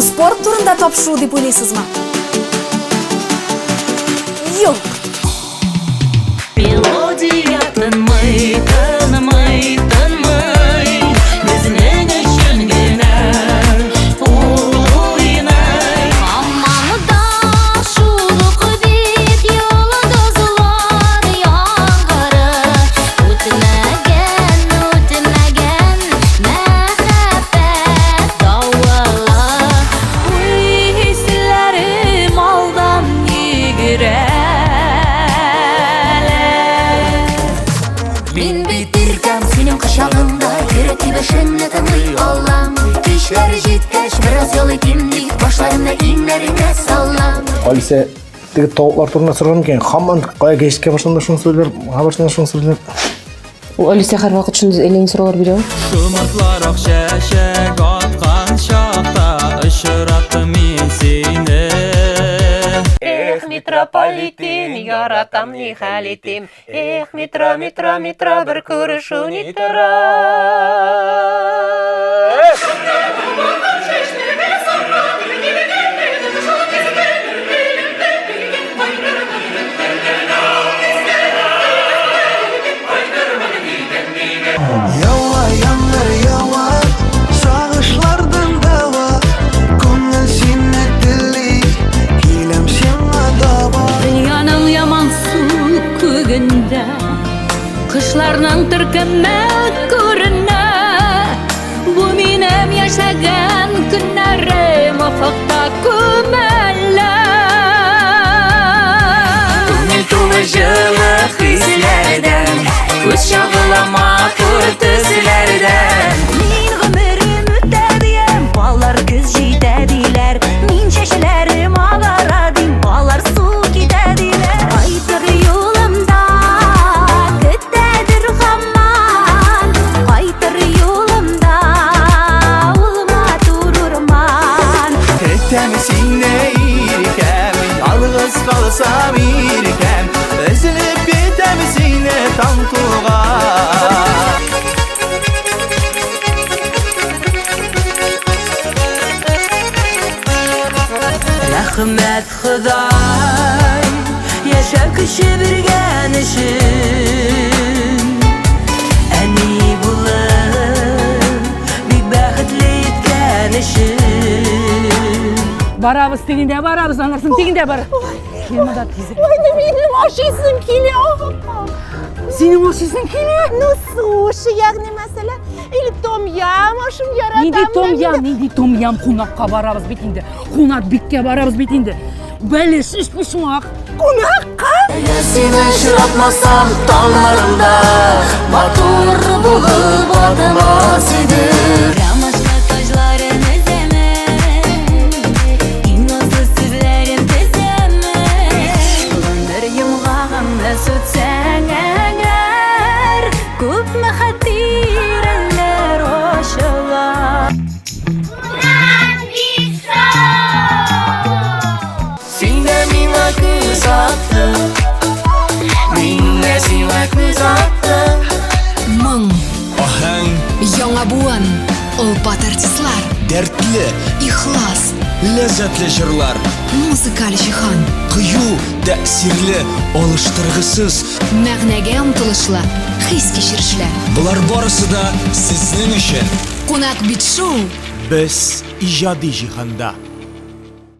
спорт турында тапшыруу деп ойлойсузбу? Жок. Мелодия тынмай, тынмай, тынмай, безнең өчен генә уйнай. Аммамда шулук бит йолдызлар яңгыры, үтмәгән мәхәббәт давылы. Хисләрем алдан йөгерәләр. Мин бит иркәм синең кочагыңда, йөрәк тибешеңне тыңлый алам. Кичләр җиткәч, бераз ял итим дип, башларымны иңнәреңә салам. Алиса, теге тавыклар турында сораган икән. Хамман кая кешкә башланда шуны сөйләр, хәбәрсенә шуны сөйләр. У Алиса һәрвакыт шундый әллә сораулар бирә. Шуматлар ак чәчәк аткан чакта очраттым мин сине. Эх, метрополитен, яратам ни хәл итим. Эх, метро, метро, метро, бер күрешү ни тора. Ява, яңгыр ява, сагышлардан дава, күңел сине тели, киләм сиңа даба. Дөньяның яман су күгендә, кышларның төркеме күренә. Бу минем яшәгән көннәрем офыкта күмәллә. Күңел тулы җылы хисләрдән, күз чагылама күртүзләрдән. Мин гомерем үтә дiyem, балар көз җитә диләр. Мин чәчләрем агара дим, балар су китә диләр. Кайтыр юлымда, көтәдер һаман. Кайтыр юлымда, улма турурман. Көтәм сине иркәм, ялгыз калсам иркәм, өзелеп китәм сине таң туган. Рәхмәт Ходай, яшәп кеше биргән өчен. Әни булып, бик бәхетле иткән өчен. Барабыз тегендә, барабыз анарсын тегендә бар. Келме да тизрәк. Benim aşısım geliyor. Синең ашыйсың килә. Ну, суши, ягъни мәсәлән, или том ям, ашым яратам. Нинди том ям кунакка барабыз бит инде. Кунак биккә барабыз бит инде. Бәлеш иш пишмак. Кунакка? Сине очратмасам таңнарында, матур булып атмас иде. Рамашка таҗларын эзәмен, иң назлы сүзләрен төзәмен. Бер йомгагымны сүтсәң әгәр, күпме хәтирәләр ачыла. Син дә миңа күз аттың, мин дә сиңа күз аттым. Моң, Аһәң, яңа буын, олпат артистлар, дәртле, ихлас, ләззәтле җырлар, музыкаль җиһан, кыю, тәэсирле, алыштыргысыз. мәгънәгә омтылышлы, хис кичерешләр. Булар барысы да сезнең өчен. Кунак бит шоу Без иҗади җиһанда